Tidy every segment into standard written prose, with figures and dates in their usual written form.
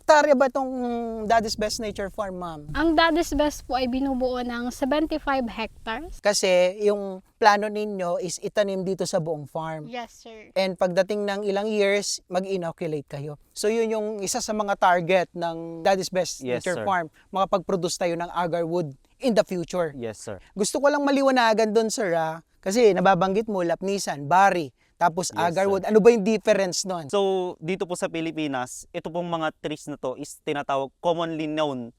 hektarya ba itong Daddy's Best Nature Farm, ma'am? Ang Daddy's Best po ay binubuo ng 75 hectares. Kasi yung plano ninyo is itanim dito sa buong farm. Yes, sir. And pagdating ng ilang years, mag-inoculate kayo. So yun yung isa sa mga target ng Daddy's Best Yes, Nature sir. Farm. Makapag-produce tayo ng agarwood in the future. Yes, sir. Gusto ko lang maliwanagan doon, sir, kasi nababanggit mo, lapnisan, bari, tapos Yes, agarwood. Ano ba yung difference nun? So, dito po sa Pilipinas, ito pong mga trees na to is tinatawag commonly known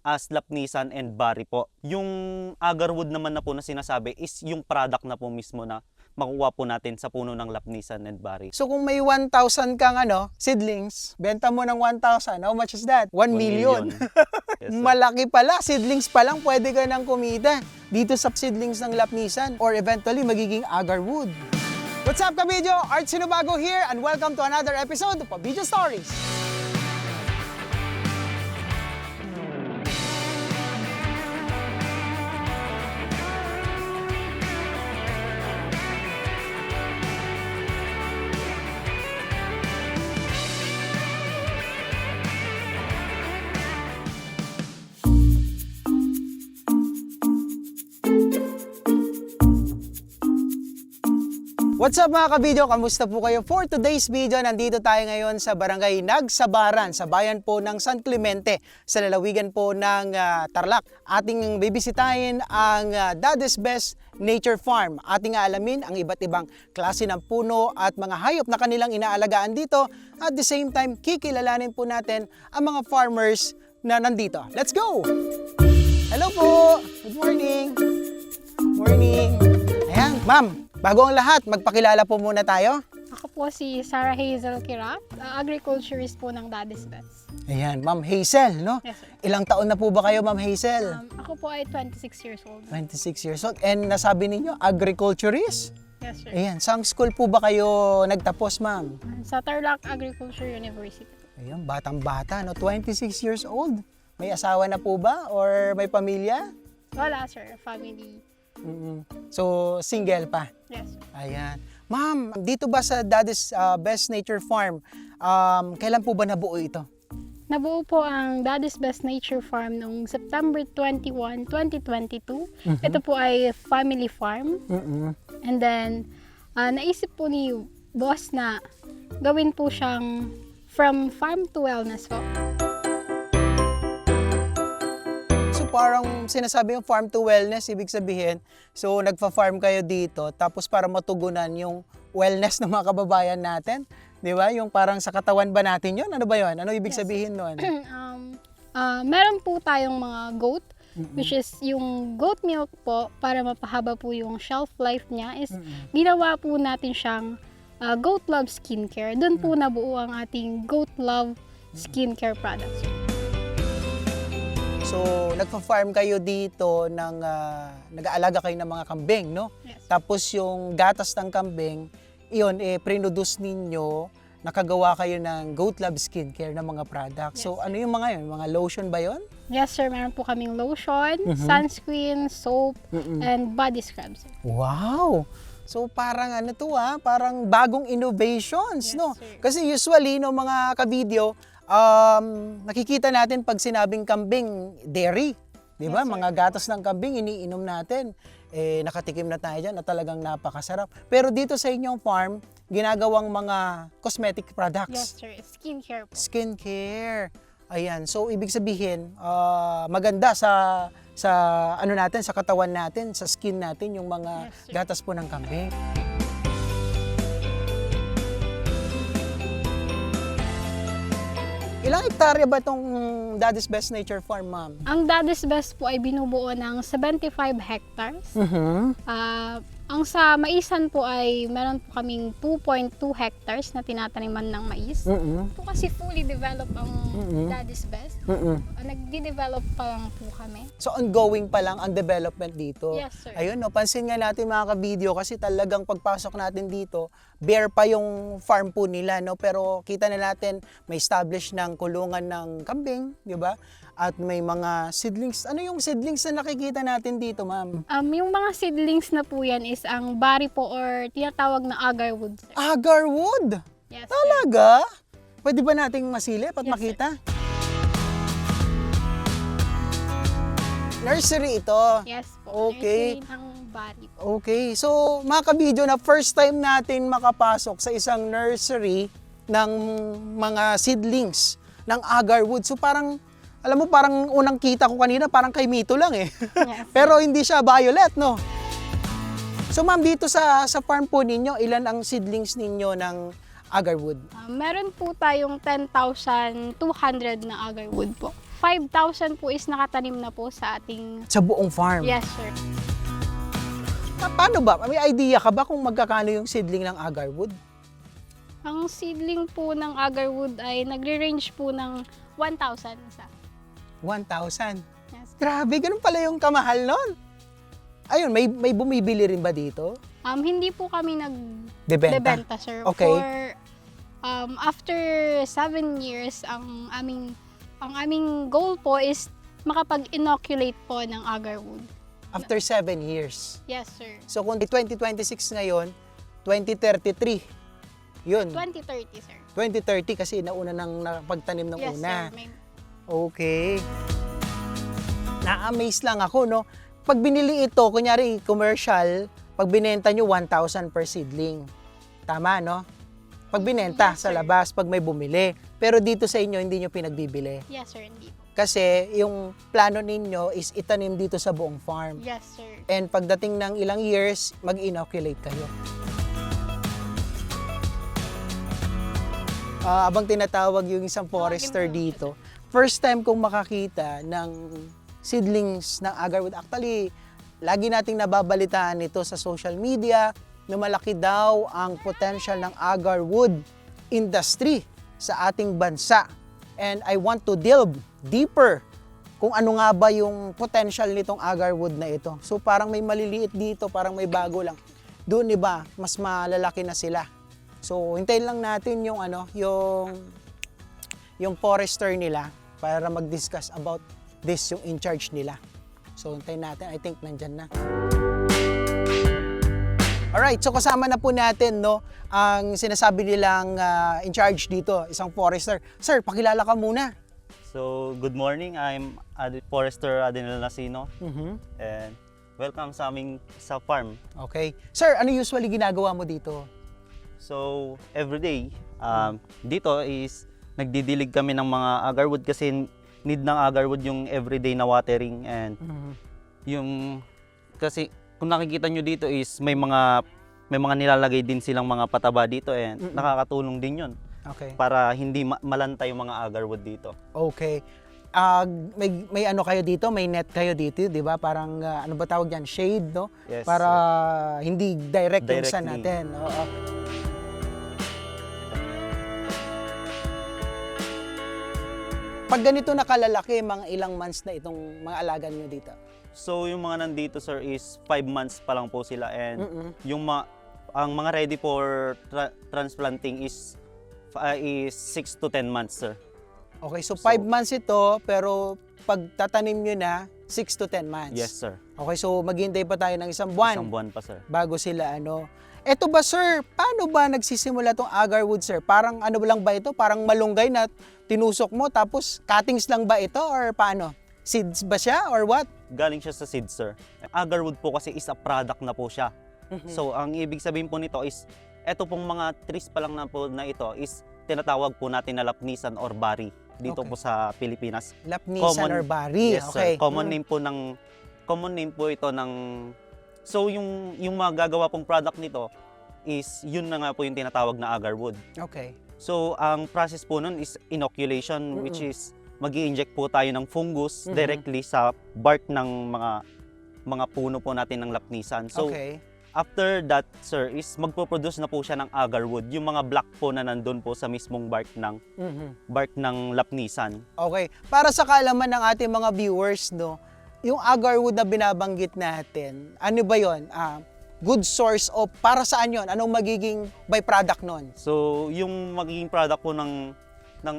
as lapnisan and bari po. Yung agarwood naman na po na sinasabi is yung product na po mismo na makuha po natin sa puno ng lapnisan and bari. So kung may 1,000 kang seedlings, benta mo ng 1,000, how much is that? 1 million. Yes, sir. Malaki pala, seedlings pa lang pwede ka ng kumita dito sa seedlings ng lapnisan or eventually magiging agarwood. What's up, Kabidyo? Art Sinubago here and welcome to another episode of Kabidyo Stories. What's up mga kabidyo? Kamusta po kayo? For today's video, nandito tayo ngayon sa Barangay Nagsabaran, sa bayan po ng San Clemente, sa lalawigan po ng Tarlac. Ating bibisitahin ang Daddy's Best Nature Farm. Ating alamin ang iba't ibang klase ng puno at mga hayop na kanilang inaalagaan dito. At the same time, kikilalanin po natin ang mga farmers na nandito. Let's go! Hello po! Good morning! Morning! Ayan, ma'am! Bago ang lahat, magpakilala po muna tayo. Ako po si Sarah Hazel Kirap, agriculturist po ng Daddy's Best. Ayan, Ma'am Hazel, no? Yes, sir. Ilang taon na po ba kayo, Ma'am Hazel? Ako po ay 26 years old. 26 years old. And nasabi ninyo, agriculturist? Yes, sir. Ayan, saan school po ba kayo nagtapos, Ma'am? Sa Tarlac Agriculture University. Ayan, batang-bata, no? 26 years old. May asawa na po ba? Or may pamilya? Wala, sir. Family. So, single pa? Yes, sir. Ayan. Ma'am, dito ba sa Daddy's Best Nature Farm, kailan po ba nabuo ito? Nabuo po ang Daddy's Best Nature Farm noong September 21, 2022. Ito po ay family farm. And then, naisip po ni boss na gawin po siyang from farm to wellness po. Parang sinasabi yung farm to wellness, ibig sabihin, so nagfa-farm kayo dito, tapos para matugunan yung wellness ng mga kababayan natin, di ba? Yung parang sa katawan ba natin yun? Ano ba yun? Ano ibig sabihin nun? Meron po tayong mga goat, which is yung goat milk po, para mapahaba po yung shelf life niya, is ginawa po natin siyang Goat Love Skincare. Doon po nabuo ang ating Goat Love Skincare products. So, nagfa-farm kayo dito ng nag-aalaga kayo ng mga kambing, no? Yes. Tapos yung gatas ng kambing, iyon, produce ninyo, nakagawa kayo ng Goat Love Skincare ng mga products. So, Yes, ano yung mga yun? Mga lotion ba yun? Yes, sir. Meron po kaming lotion, sunscreen, soap, and body scrubs. Wow! So parang ano to parang bagong innovations, Yes, no? sir. Kasi usually no mga kabidyo, nakikita natin pag sinabing kambing, dairy, 'di ba? Yes, sir. Mga gatas ng kambing iniinom natin. Nakatikim na tayo diyan na talagang napakasarap. Pero dito sa inyong farm, ginagawang mga cosmetic Yes, products, sir. Skincare po. skincare. Ayan, so ibig sabihin, maganda sa ano natin, sa katawan natin, sa skin natin yung mga Yes, sir. gatas po ng kambing. Ilang hektarya ba itong Daddy's Best Nature Farm, ma'am? Ang Daddy's Best po ay binubuo ng 75 hectares. Ang sa maisan po ay meron po kaming 2.2 hectares na tinataniman ng mais. Ito kasi fully developed ang Daddy's Best. Nagdi-develop pa lang po kami. So ongoing pa lang ang development dito. Yes, sir. Ayun, no, pansin nga natin mga ka-video kasi talagang pagpasok natin dito, bare pa yung farm po nila, no? Pero kita na natin may establish ng kulungan ng kambing, di ba? At may mga seedlings. Ano yung seedlings na nakikita natin dito, ma'am? Yung mga seedlings na po yan is ang bari po or tinatawag na agarwood, sir. Agarwood! Yes, sir. Talaga? Pwede ba nating masilip at Yes, makita? Nursery ito. Yes po. Okay. Nursery ng Bari po. Okay, so mga kabidyo na first time natin makapasok sa isang nursery ng mga seedlings ng agarwood. So parang, alam mo, parang unang kita ko kanina, parang kay Mito lang eh. Yes. Pero hindi siya violet, no? So ma'am, dito sa farm po ninyo, ilan ang seedlings ninyo ng agarwood? Meron po tayong 10,200 na agarwood po. 5,000 po is nakatanim na po sa ating... Sa buong farm? Yes, sir. Paano ba? May idea ka ba kung magkakano yung seedling ng agarwood? Ang seedling po ng agarwood ay nagre-range po ng 1,000 isa. 1,000. Yes. Grabe, ganun pala yung kamahal nun. Ayun, may bumibili rin ba dito? Hindi po kami Bebenta? nagbebenta, sir. Okay. For, after 7 years, ang aming goal po is makapag-inoculate po ng agarwood. After 7 years. Yes, sir. So kung 2026 ngayon, 2033. Yun. 2030, sir. 2030 kasi nauna nang napagtanim ng Yes, una. sir. Okay. Na-amaze lang ako, no? Pag binili ito, kunyari commercial, pag binenta nyo 1,000 per seedling. Tama, no? Pag binenta Yes, sa sir. labas, pag may bumili. Pero dito sa inyo, hindi nyo pinagbibili. Yes, sir. Hindi po. Kasi yung plano ninyo is itanim dito sa buong farm. Yes, sir. And pagdating ng ilang years, mag-inoculate kayo. Abang tinatawag yung isang forester dito, first time kong makakita ng seedlings ng agarwood. Actually, lagi nating nababalitaan ito sa social media na malaki daw ang potential ng agarwood industry sa ating bansa. And I want to delve deeper kung ano nga ba yung potential nitong agarwood na ito. So parang may maliliit dito, parang may bago lang. Doon iba, mas malalaki na sila. So hintayin lang natin yung yung forester nila para mag-discuss about this, yung in charge nila. So hintayin natin, I think nandyan na. Alright, so kasama na po natin, no, ang sinasabi nilang in charge dito, isang forester. Sir, pakilala ka muna. So, good morning. I'm Forester Adenel Nasino. And welcome sa aming sa farm. Okay. Sir, ano usually ginagawa mo dito? So, everyday, dito is nagdidilig kami ng mga agarwood kasi need ng agarwood yung everyday na watering and yung kasi kung nakikita nyo dito is may mga nilalagay din silang mga pataba dito and nakakatulong din yun Okay. para hindi malantay yung mga agarwood dito. Okay. May ano kayo dito, may net kayo dito, 'di ba? Parang ano ba tawag diyan? Shade, no? Yes, Para hindi direct yung sun Directly. natin. Oo. Pag ganito nakalalaki, mga ilang months na itong mga alaga niyo dito? So yung mga nandito sir is 5 months pa lang po sila and ang mga ready for transplanting is 6 to 10 months sir. Okay, so 5 months ito, pero pag tatanim nyo na, 6 to 10 months. Yes sir. Okay, so maghintay pa tayo ng isang buwan. Isang buwan pa sir. Bago sila ano. Eto ba sir, paano ba nagsisimula tong agarwood sir? Parang ano lang ba ito? Parang malunggay na tinusok mo tapos cuttings lang ba ito or paano? Seeds ba siya or what? Galing siya sa seed sir. Agarwood po kasi is a product na po siya. So ang ibig sabihin po nito is eto pong mga trees pa lang na po na ito is tinatawag po natin na lapnisan or bari dito Okay. po sa Pilipinas. Lapnisan or bari. Yes Okay. sir. Common name po ito ng so yung magagawa pong product nito is yun na nga po yung tinatawag na agarwood. Okay. So ang process po nun is inoculation which is magi-inject po tayo ng fungus directly sa bark ng mga puno po natin ng lapnisan. So Okay. after that sir is magpo-produce na po siya ng agarwood, yung mga black po na nandun po sa mismong bark ng lapnisan. Okay. Para sa kaalaman ng ating mga viewers, no, yung agarwood na binabanggit natin, ano ba yon? Good source of, para saan yon? Anong magiging byproduct nun? So yung magiging product po ng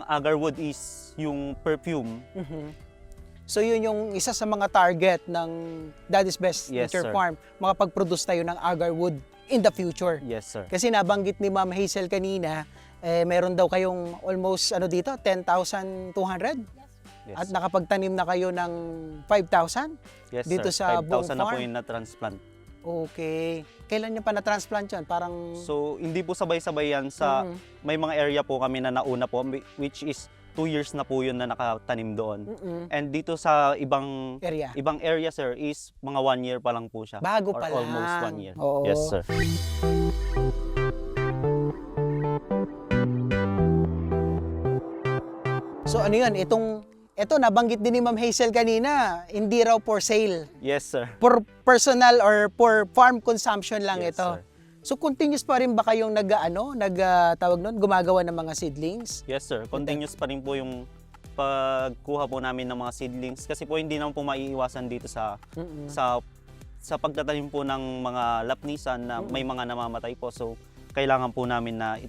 agarwood is yung perfume. So yun yung isa sa mga target ng Daddy's Best Yes, Nature sir. Farm, makapag-produce tayo ng agarwood in the future. Yes sir. Kasi nabanggit ni Ma'am Hazel kanina, meron daw kayong almost dito, 10,200? Yes, At sir. nakapagtanim na kayo ng 5,000? Yes, dito sir. sa buong 5,000 na po farm? yung na-transplant. Okay. Kailan nyo pa na-transplant yun? Parang... So, hindi po sabay-sabay yan sa may mga area po kami na nauna po, which is 2 years na po yun na nakatanim doon. And dito sa ibang area. sir, is mga 1 year pa lang po siya. Bago Or pa lang. almost 1 year. Oo. Yes, sir. So ano yun? Ito nabanggit din ni Ma'am Hazel kanina, hindi raw for sale. Yes, sir. For personal or for farm consumption lang Yes, ito. sir. So continuous pa rin ba kayong tawag nun, gumagawa ng mga seedlings? Yes, sir. Continuous pa rin po yung pagkuha po namin ng mga seedlings kasi po hindi naman po maiiwasan dito sa pagtatanim po ng mga lapnisan na may mga namamatay po. So kailangan po namin na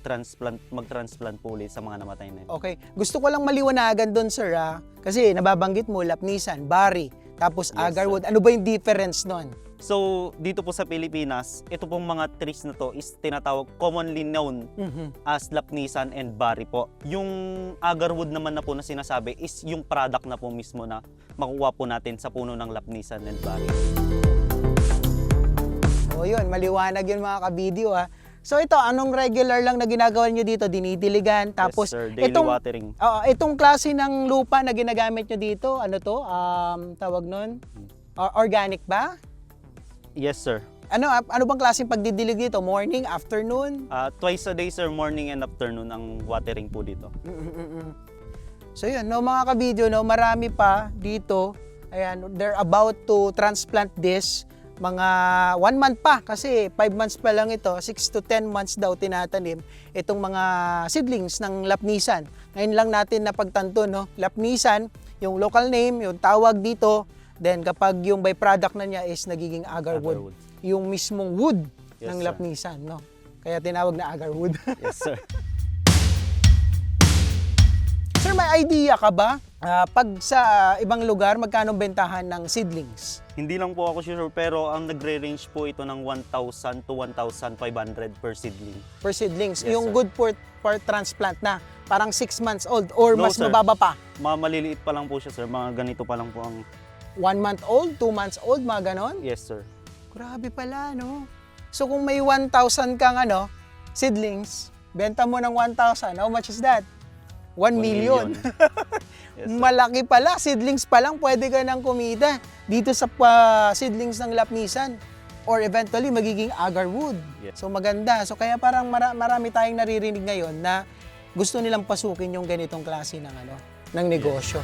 mag-transplant po ulit sa mga namatay na yun. Okay. Gusto ko lang maliwanagan doon, sir, kasi nababanggit mo lapnisan, bari, tapos Yes, agarwood. Ano ba yung difference nun? So dito po sa Pilipinas, ito pong mga trees na to is tinatawag commonly known as lapnisan and bari po. Yung agarwood naman na po na sinasabi is yung product na po mismo na makuha po natin sa puno ng lapnisan and bari. O yun, maliwanag yun mga kabidyo So ito, anong regular lang na ginagawa nyo dito? Dinidiligan, tapos Yes, sir. Daily watering. Itong klase ng lupa na ginagamit nyo dito, ano to? Tawag nun? Organic ba? Yes, sir. Ano bang klaseng pagdidilig dito? Morning, afternoon? Twice a day, sir, morning and afternoon ang watering po dito. So yun, mga kabidyo, marami pa dito. Ayan, they're about to transplant this. Mga 1 month pa kasi 5 months pa lang ito, 6 to 10 months daw tinatanim itong mga seedlings ng lapnisan. Ngayon lang natin napagtanto, lapnisan, yung local name, yung tawag dito, then kapag yung byproduct na niya is nagiging agarwood, yung mismong wood Yes, ng sir. lapnisan, Kaya tinawag na agarwood. Yes, sir. Sir, may idea ka ba pag sa ibang lugar magkano bentahan ng seedlings? Hindi lang po ako sure pero ang nagre-range po ito ng 1,000 to 1,500 per seedling. Per seedlings, Yes, yung sir. good for transplant na parang 6 months old or No, mas sir. mababa pa. Mga maliliit pa lang po siya, sir. Mga ganito pa lang po ang... 1 month old, 2 months old, mga ganon. Yes, sir. Grabe pala, no? So kung may 1,000 kang seedlings, benta mo ng 1,000, how much is that? 1 million. Yes, sir. Malaki pala, seedlings pa lang, pwede ka nang kumita dito sa seedlings ng lapnisan or eventually magiging agarwood. Yes. So maganda. So kaya parang marami tayong naririnig ngayon na gusto nilang pasukin yung ganitong klase ng negosyo.